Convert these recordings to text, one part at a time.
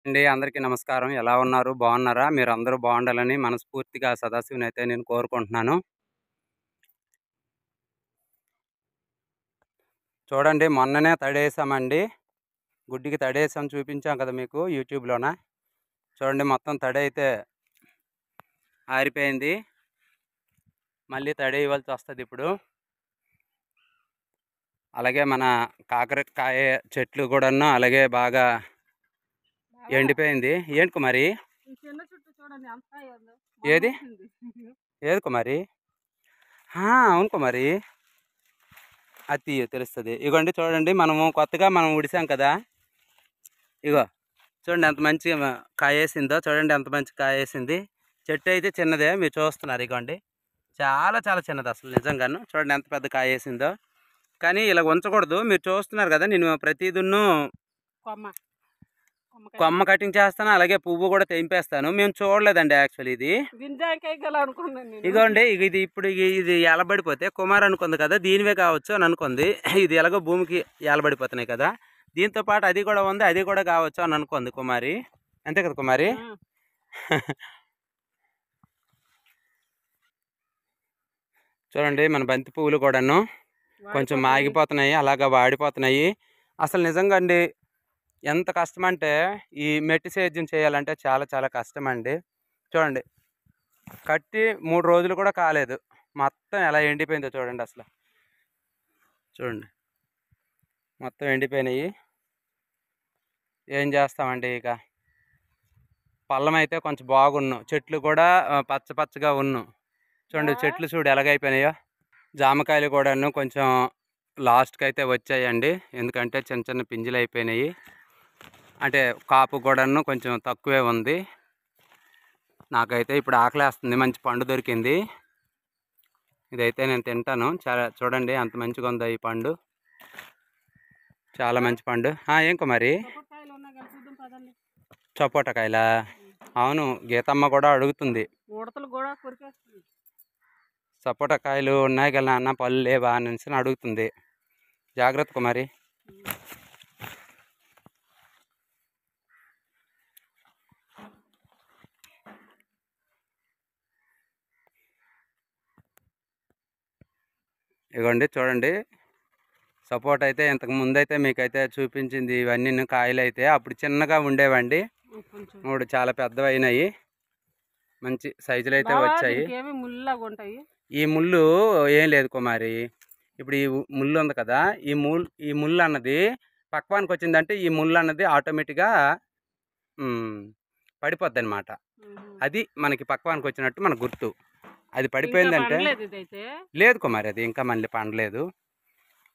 అండి అందరికీ నమస్కారం. ఎలా ఉన్నారు? బాగున్నారా? మీరందరూ బాగుండాలని మనస్ఫూర్తిగా సదాశివునైతే నేను కోరుకుంటున్నాను. చూడండి మొన్ననే తడేసామండి. గుడ్డికి తడేసాం చూపించాం కదా మీకు యూట్యూబ్‌లోన. చూడండి మొత్తం తడైతే ఆరిపోయింది. మళ్ళీ తడేయవలసొస్తదిప్పుడు. అలాగే మన కాకరకాయ చెట్లు కూడాను అలాగే బాగా ఎండిపోయింది. ఏంటి కుమారి? ఈ చిన్న చుట్టు చూడండి ఎంత అయిందో. ఏది? మొన్నొచ్చింది. ఏది కుమారి? అవును కుమారి. అది తీయ తెలుస్తది. ఇగోండి చూడండి మనము కొత్తగా ఉడిసాం కదా! ఇగో చూడండి ఎంత మంచి కాయేసిందో. చూడండి ఎంత మంచి కాయేసింది. చెట్టు అయితే చిన్నదే మీరు చూస్తున్నారు ఇగోండి. చాలా చాలా చిన్నది అసలు నిజంగాను. చూడండి ఎంత పెద్ద కాయేసిందో. కానీ ఇలా ఉంచకూడదు. మీరు చూస్తున్నారు కదా! నేను ప్రతిదున్ను కొమ్మ కొమ్మ కొమ్మ కటింగ్ చేస్తాను. అలాగే పువ్వు కూడా తెంపేస్తాను. మేము చూడలేదండి యాక్చువల్లీ ఇది. గింజాకాయ గల అనుకున్నాను నేను. ఇగోండి ఇది ఇప్పుడు ఇది ఎలబడిపోతే కుమార్ అనుకుంది కదా! దీనివే కావచ్చు అని అనుకుంది. ఇది ఎలాగో భూమికి ఎలబడిపోతున్నాయి కదా! దీంతో పాటు అది కూడా ఉంది. అది కూడా కావచ్చు అని అనుకుంది కుమారి. అంతే కదా కుమారి? చూడండి మన బంతి పువ్వులు కూడాను కొంచెం మాగిపోతున్నాయి. అలాగా వాడిపోతున్నాయి. అసలు నిజంగా అండి ఎంత కష్టమంటే ఈ మెట్టి సేద్యం చేయాలంటే చాలా చాలా కష్టమండి. చూడండి కట్టి 3 రోజులు కూడా కాలేదు. మొత్తం ఎలా ఎండిపోయిందో చూడండి అసలు. చూడండి మొత్తం ఎండిపోయినాయి. ఏం చేస్తామండి ఇక. పళ్ళం అయితే కొంచెం బాగున్ను. చెట్లు కూడా పచ్చ పచ్చగా ఉన్ను. చూడండి చెట్లు చూడు ఎలాగైపోయినాయో. జామకాయలు కూడాను కొంచెం లాస్ట్కి అయితే వచ్చాయండి. ఎందుకంటే చిన్న చిన్న పింజలు అయిపోయినాయి. అంటే కాపు కూడాను కొంచెం తక్కువే ఉంది. నాకైతే ఇప్పుడు ఆకలేస్తుంది. మంచి పండు దొరికింది. ఇదైతే నేను తింటాను. చాలా చూడండి ఎంత మంచిగా ఉందో ఈ పండు. చాలా మంచి పండు. ఏం కుమారి? సపోటాకాయలు ఉన్నాయి కదా, చూద్దాం పదండి. సపోటాకాయలా? అవును గీతమ్మ కూడా అడుగుతుంది. ఉడతలు కూడా కొరికేస్తుంది. సపోటాకాయలు ఉన్నాయి కదా నాన్న పళ్ళు లేవా అనేసి అడుగుతుంది. జాగ్రత్త కుమారి. ఇగోండి చూడండి సపోటా అయితే ఇంతకు ముందైతే మీకైతే చూపించింది ఇవన్నీ కాయలు అయితే అప్పుడు చిన్నగా ఉండేవండి. ఇప్పుడు చాలా పెద్దవి అయినాయి. మంచి సైజులు అయితే వచ్చాయి. ఈ ముళ్ళు ఏం లేదు కుమారి. ఇప్పుడు ఈ ముళ్ళు ఉంది కదా, ఈ ముళ్ళు అన్నది పక్వానికి వచ్చిందంటే ఈ ముళ్ళు అన్నది ఆటోమేటిక్గా పడిపోద్ది అనమాట. అది మనకి పక్వానికి వచ్చినట్టు మనకు గుర్తు. అది పడిపోయిందంటే లేదు కుమారి, అది ఇంకా మళ్ళీ పండలేదు.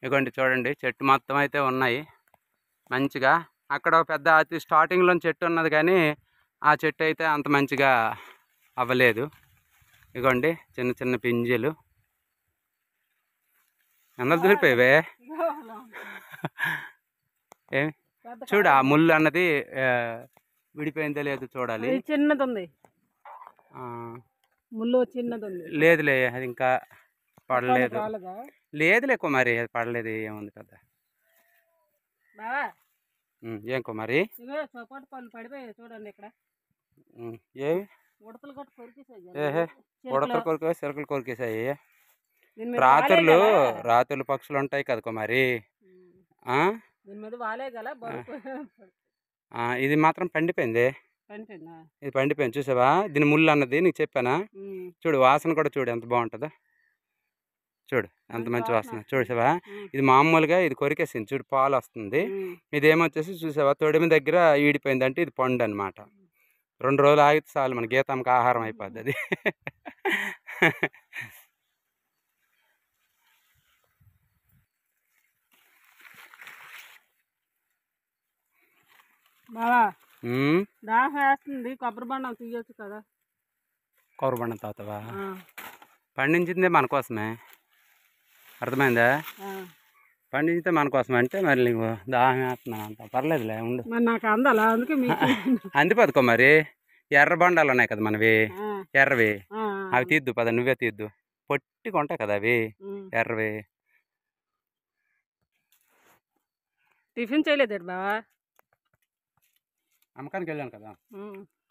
ఇదిగోండి చూడండి చెట్టు మొత్తం అయితే ఉన్నాయి మంచిగా. అక్కడ ఒక పెద్ద అతి స్టార్టింగ్లో చెట్టు ఉన్నది కానీ ఆ చెట్టు అయితే అంత మంచిగా అవ్వలేదు. ఇదిగోండి చిన్న చిన్న పింజలు అందరు దూరిపోయావే. ఏమి చూడు ఆ ముళ్ళు అన్నది విడిపోయిందో లేదు చూడాలి. చిన్నది ఉంది ముళ్ళు, చిన్నది ఉంది. లేదులే అది ఇంకా పడలేదు. లేదులే కుమారి అది పడలేదు. ఏముంది పెద్ద. ఏం కుమారి? సపోటా పళ్ళు పడిపోయాయి చూడండి ఇక్కడ. ఏవి? ఉడతలు గట్టు కొరికేసాయి. ఉడతలు కొరికే సిరకలు కొరికేసాయి. రాత్రులు పక్షులు ఉంటాయి కదా కుమారి. ఇది మాత్రం పండిపోయింది. ఇది పండిపోయింది చూసావా? దీని ముళ్ళు అన్నది నీకు చెప్పానా? చూడు వాసన కూడా చూడు ఎంత బాగుంటుందో. చూడు ఎంత మంచి వాసన చూసావా? ఇది మామూలుగా ఇది కొరికేసింది చూడు పాలు వస్తుంది. ఇదేమొచ్చేసి చూసావా తొడిమి దగ్గర ఈడిపోయింది అంటే ఇది పండు అనమాట. 2 రోజులు ఆగితే చాలు మన గీతమ్మకి ఆహారం అయిపోద్ది అది. కొబ్బరి బండం తీయచ్చు కదా. కొబ్బరి బండం తాతవా? పండించిందే మన కోసమే, అర్థమైందా? పండించితే మన కోసం అంటే మరి నీకు దాహం వేస్తున్నాను అంత పర్లేదులే ఉండు. నాకు అందాలా అందుకే అందిపోదుకో మరి. ఎర్ర బండాలు ఉన్నాయి కదా మనవి ఎర్రవి, అవి తీద్దు పద నువ్వే తీద్దు. పొట్టిగా ఉంటాయి కదా అవి ఎర్రవి. టిఫిన్ చేయలేదు బావా? అమ్మకానికి వెళ్ళాను కదా.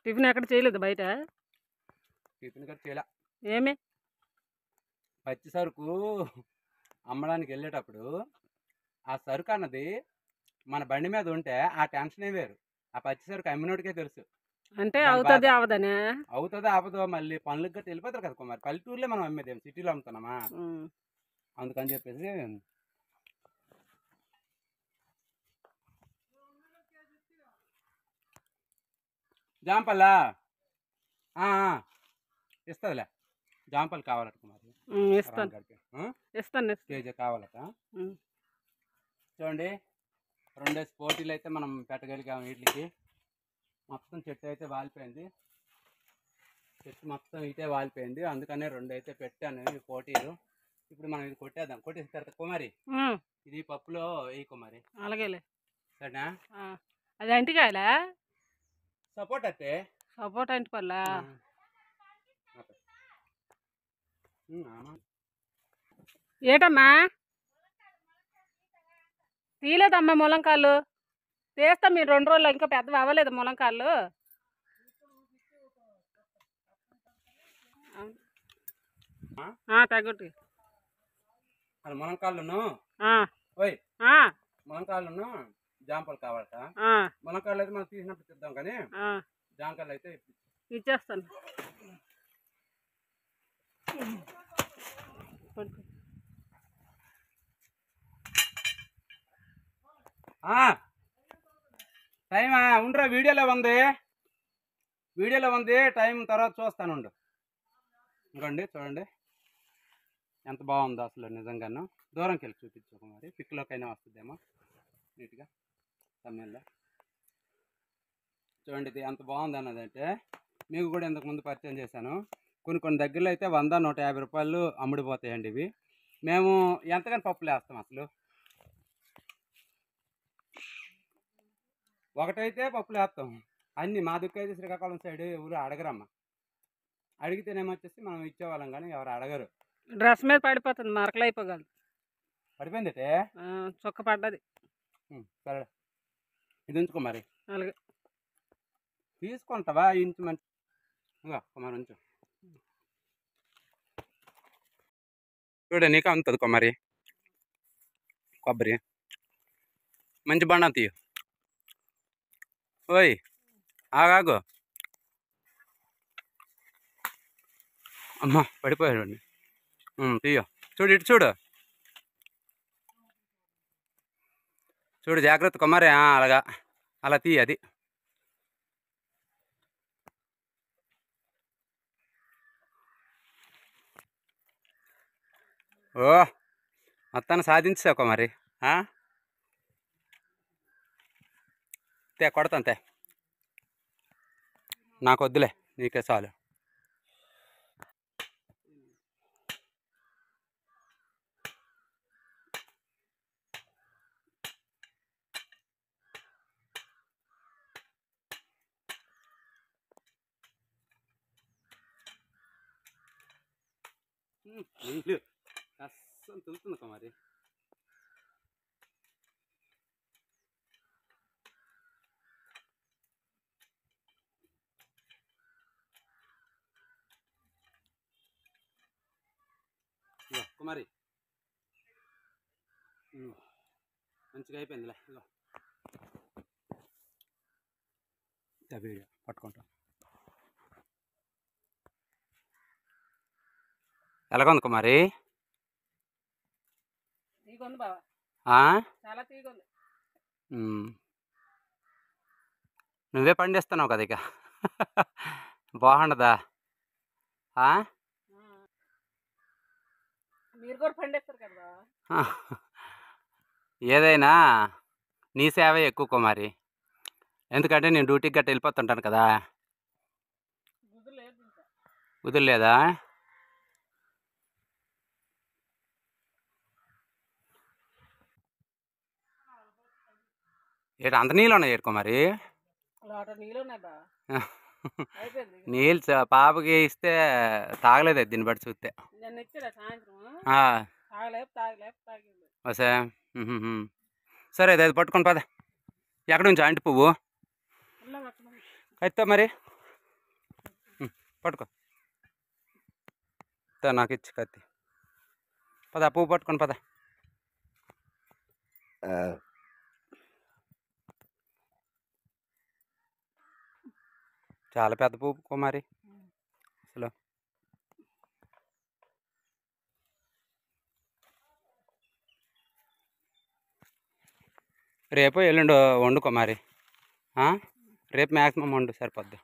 టిఫిన్ ఎక్కడ చేయలేదు బయట? టిఫిన్ కూడా చేయాల. ఏమి పచ్చి సరుకు అమ్మడానికి వెళ్ళేటప్పుడు ఆ సరుకు అన్నది మన బండి మీద ఉంటే ఆ టెన్షనే వేరు. ఆ పచ్చి సరుకు అమ్మినోడికే తెలుసు అంటే దాని అవుతుంది బాధ. అవదనే. అవుతుందో ఆపదో మళ్ళీ పనులకు గట్టి వెళ్ళిపోతారు కదా కుమార్. పల్లెటూరులో మనం అమ్మేది సిటీలో అమ్ముతున్నామా, అందుకని చెప్పేసి. జాంపల్లా ఇస్తుందిలే. జాంపల్ కావాలట కుమార్. ఇస్తాను రాంగడికి ఇస్తాను. కేజీ కావాలట. చూడండి 2 పోటీలు అయితే మనం పెట్టగలిగాము. వీటికి మొత్తం చెట్టు అయితే వాలిపోయింది. చెట్టు మొత్తం ఇటే వాలిపోయింది. అందుకనే 2 అయితే పెట్టాను ఈ పోటీలు. ఇప్పుడు మనం ఇది కొట్టేద్దాం. కొట్టేసిన తర్వాత కుమారి ఇది పప్పులో వేయి కుమారి. అలాగేలే. సరేనా? అది అంటికాయలా? సపోర్ట్ అయితే సపోర్ట్ అంటి పల్లా. ఏటమ్మా తీయలేదమ్మా ములంకాళ్ళు. తీస్తాం మీరు 2 రోజులు. ఇంకా పెద్దవి అవ్వలేదు ములంకాళ్ళు. తగ్గట్టు అది ములంకాళ్ళను ఓయ్ ములంకాళ్ళను జాంపలు కావాలట. ములంకాళ్ళు అయితే మనం తీసినప్పుడు తిద్దాం, కానీ జాంకాయలు అయితే ఇచ్చేస్తాను. టైం ఉండరా, వీడియోలో ఉంది టైం. తర్వాత చూస్తాను ఉండు. ఇంకోండి చూడండి ఎంత బాగుందో అసలు నిజంగాను. దూరంకి వెళ్ళి చూపించు మరి, పిక్లోకైనా వస్తుందేమో నీట్గా తమిళలో. చూడండి ఇది ఎంత బాగుంది అన్నదంటే, మీకు కూడా ఇంతకు ముందు పరిచయం చేశాను. కొన్ని దగ్గరలో అయితే 100-150 రూపాయలు అమ్ముడిపోతాయండి ఇవి. మేము ఎంతగానో పప్పులు వేస్తాం అసలు. ఒకటైతే పప్పులు వేస్తాం అన్నీ. మా దిక్కైతే శ్రీకాకుళం సైడ్ ఎవరు అడగరమ్మా. అడిగితేనేమొచ్చేసి మనం ఇచ్చేవాళ్ళం, కానీ ఎవరు అడగరు. డ్రెస్ మీద పడిపోతుంది, మరకలు అయిపోగలదు. పడిపోయింది చొక్క పడ్డది. సరే ఇది ఉంచుకో మరి. అలాగే తీసుకుంటావా ఇంచు మంచి కుమారి ఉంచు. చూడ నీకు అమ్ముతుంది కుమారి కొబ్బరి. మంచి బండ తీయు. ఓయ్ ఆగాగు. అమ్మా పడిపోయాడు. తీయో. చూడు ఇటు చూడు జాగ్రత్త కుమారి. అలాగా అలా తీయ. అది ఓ మొత్తాన్ని సాధించావు కుమారి. కొడతాంతే, నాకు వద్దులే, నీకే చాలు. నీళ్ళు అస్సలు తెలుస్తుంది కుమారి. కుమారి మంచిగా అయిపోయిందిలే. వీడియో పట్టుకుంటా. ఎలాగొంది కుమారి? నువ్వే పండిస్తున్నావు కదా ఇక. బాగుండదా? ఏదైనా నీ సేవే ఎక్కువ కుమారి. ఎందుకంటే నేను డ్యూటీకి గట్ట వెళ్ళిపోతుంటాను కదా. కుదరలేదా? ఏడు అంత నీళ్ళు ఉన్నాయి ఏడు కుమారి? నీళ్ళు పాపకి ఇస్తే తాగలేదు దీన్ని బట్టి చూస్తే. సరే అది పట్టుకొని పద. ఎక్కడ నుంచి అంటి పువ్వు? కత్తితో మరి పట్టుకో నాకు ఇచ్చి కత్తి పద పువ్వు పట్టుకొని పద చాలా పెద్ద పువ్వు కుమారి అసలు రేపు ఎల్లుండి వండుకో మరి రేపు మ్యాక్సిమం వండు సరిపోద్ది